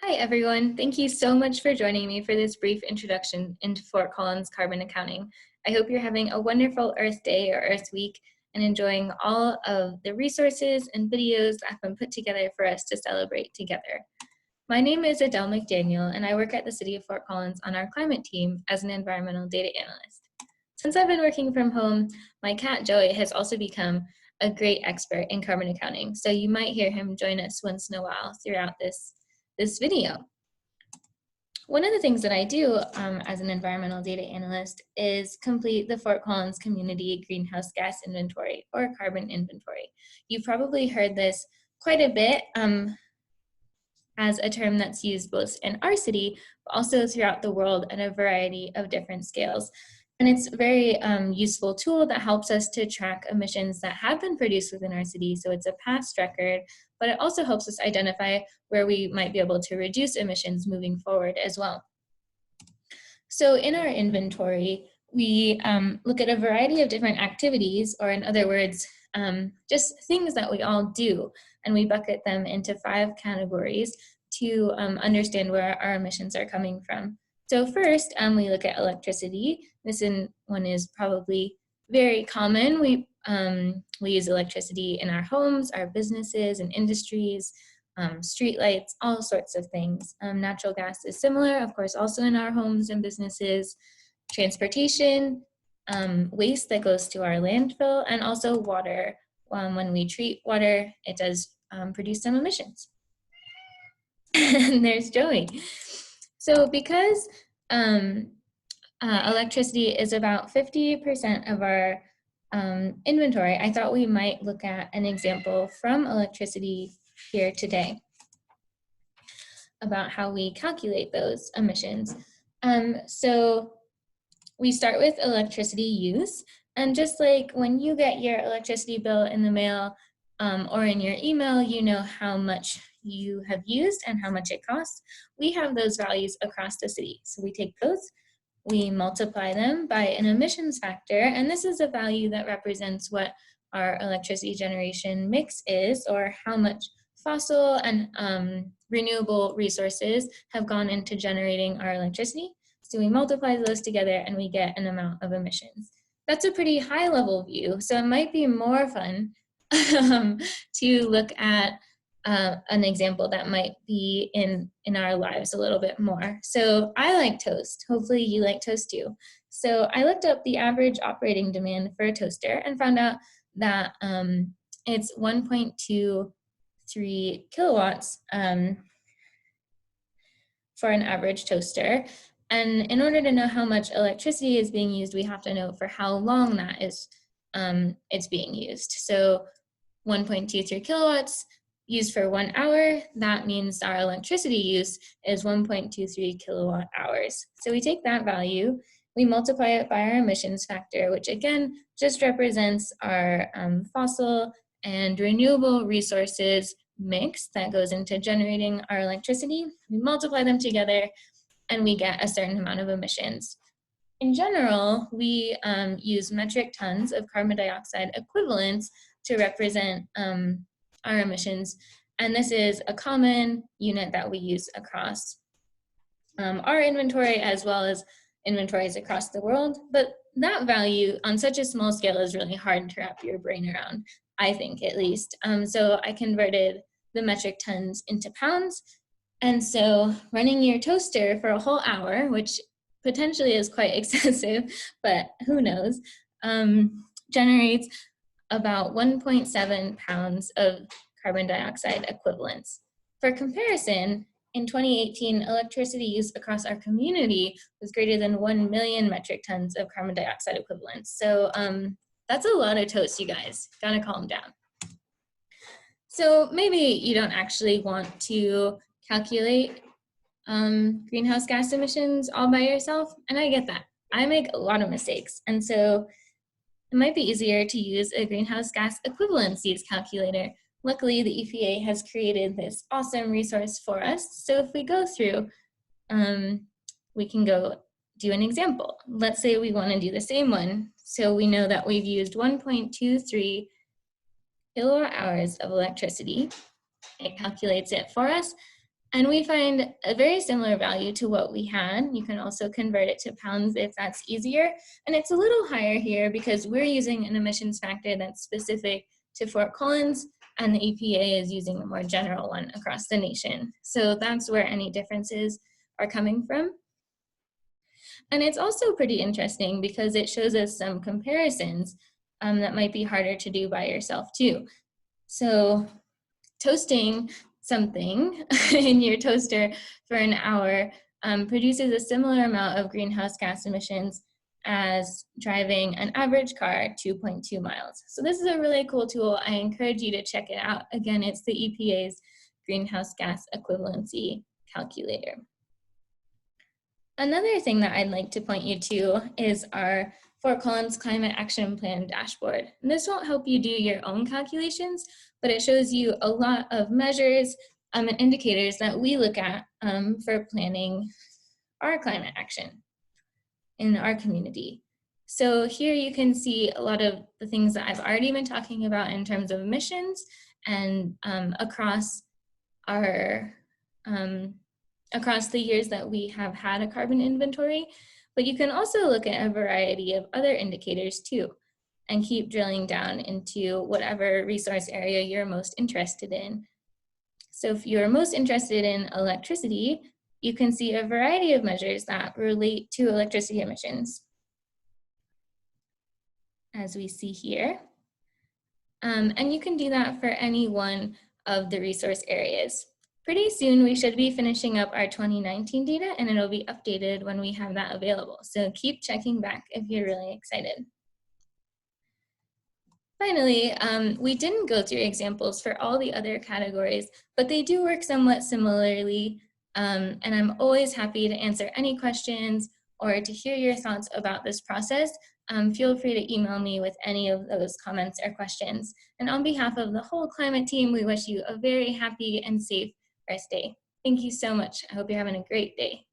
Hi, everyone. Thank you so much for joining me for this brief introduction into Fort Collins carbon accounting. I hope you're having a wonderful Earth Day or Earth Week and enjoying all of the resources and videos that have been put together for us to celebrate together. My name is Adelle McDaniel, and I work at the City of Fort Collins on our climate team as an environmental data analyst. Since I've been working from home, my cat Joey has also become a great expert in carbon accounting, so you might hear him join us once in a while throughout this video. One of the things that I do as an environmental data analyst is complete the Fort Collins Community Greenhouse Gas Inventory, or carbon inventory. You've probably heard this quite a bit as a term that's used both in our city, but also throughout the world at a variety of different scales. And it's a very useful tool that helps us to track emissions that have been produced within our city. So it's a past record, but it also helps us identify where we might be able to reduce emissions moving forward as well. So in our inventory, we look at a variety of different activities, or in other words, just things that we all do, and we bucket them into 5 categories to understand where our emissions are coming from. So first, we look at electricity. This one is probably very common. We use electricity in our homes, our businesses and industries, street lights, all sorts of things. Natural gas is similar, of course, also in our homes and businesses. Transportation, waste that goes to our landfill, and also water. When we treat water, it does produce some emissions. And there's Joey. So because electricity is about 50% of our inventory, I thought we might look at an example from electricity here today about how we calculate those emissions. So we start with electricity use, and just like when you get your electricity bill in the mail or in your email, you know how much you have used and how much it costs. We have those values across the city. So we take those, we multiply them by an emissions factor, and this is a value that represents what our electricity generation mix is, or how much fossil and renewable resources have gone into generating our electricity. So we multiply those together and we get an amount of emissions. That's a pretty high level view, so it might be more fun to look at an example that might be in our lives a little bit more. So I like toast. Hopefully you like toast too. So I looked up the average operating demand for a toaster and found out that it's 1.23 kilowatts for an average toaster. And in order to know how much electricity is being used, we have to know for how long that is it's being used. So 1.23 kilowatts used for 1 hour, that means our electricity use is 1.23 kilowatt hours. So we take that value, we multiply it by our emissions factor, which again just represents our fossil and renewable resources mix that goes into generating our electricity. We multiply them together and we get a certain amount of emissions. In general, we use metric tons of carbon dioxide equivalents to represent our emissions, and this is a common unit that we use across our inventory as well as inventories across the world. But that value on such a small scale is really hard to wrap your brain around, I think at least. So I converted the metric tons into pounds, and so running your toaster for a whole hour, which potentially is quite excessive, but who knows, generates about 1.7 pounds of carbon dioxide equivalents. For comparison, in 2018, electricity use across our community was greater than 1 million metric tons of carbon dioxide equivalents. So that's a lot of toast, you guys. Gotta calm down. So maybe you don't actually want to calculate greenhouse gas emissions all by yourself, and I get that. I make a lot of mistakes, and so it might be easier to use a greenhouse gas equivalencies calculator. Luckily, the EPA has created this awesome resource for us. So if we go through, we can go do an example. Let's say we want to do the same one. So we know that we've used 1.23 kilowatt hours of electricity. It calculates it for us. And we find a very similar value to what we had. You can also convert it to pounds if that's easier. And it's a little higher here because we're using an emissions factor that's specific to Fort Collins, and the EPA is using a more general one across the nation. So that's where any differences are coming from. And it's also pretty interesting because it shows us some comparisons that might be harder to do by yourself too. So toasting something in your toaster for an hour produces a similar amount of greenhouse gas emissions as driving an average car 2.2 miles. So this is a really cool tool. I encourage you to check it out. Again, it's the EPA's greenhouse gas equivalency calculator. Another thing that I'd like to point you to is our Fort Collins Climate Action Plan dashboard. And this won't help you do your own calculations, but it shows you a lot of measures and indicators that we look at for planning our climate action in our community. So here you can see a lot of the things that I've already been talking about in terms of emissions and across the years that we have had a carbon inventory, but you can also look at a variety of other indicators too, and keep drilling down into whatever resource area you're most interested in. So if you're most interested in electricity, you can see a variety of measures that relate to electricity emissions, as we see here. And you can do that for any one of the resource areas. Pretty soon we should be finishing up our 2019 data, and it'll be updated when we have that available. So keep checking back if you're really excited. Finally, we didn't go through examples for all the other categories, but they do work somewhat similarly. And I'm always happy to answer any questions or to hear your thoughts about this process. Feel free to email me with any of those comments or questions. And on behalf of the whole climate team, we wish you a very happy and safe rest day. Thank you so much. I hope you're having a great day.